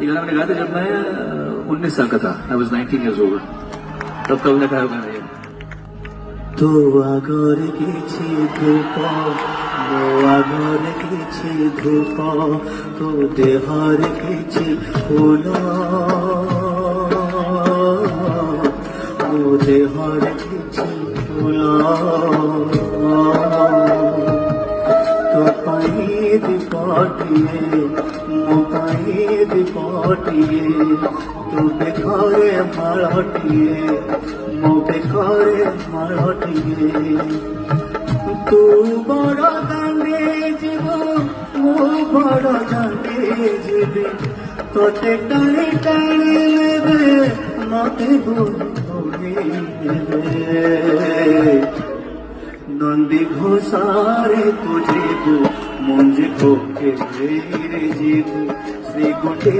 ये गाना मैंने गाया था जब मैं 19 साल का था. I was 19 years old. तब कब ने गाया गाना ये. तो आगर किछि धूप मो आगर किछि धूप तो देहर किछि फूल मो देहर किछि फूल तो पाई दीपटिए मो पाई दीपटिए तू बेघरे मालटिए मो बेघरे मालटिए तू बड़ दांडे जीव मो बड़ दांडे जीवी तोते टाणी टाणी लेबे मते बोली लेबे नंदी घोषारे तुझे को मुंज को के जीव श्री गुंडे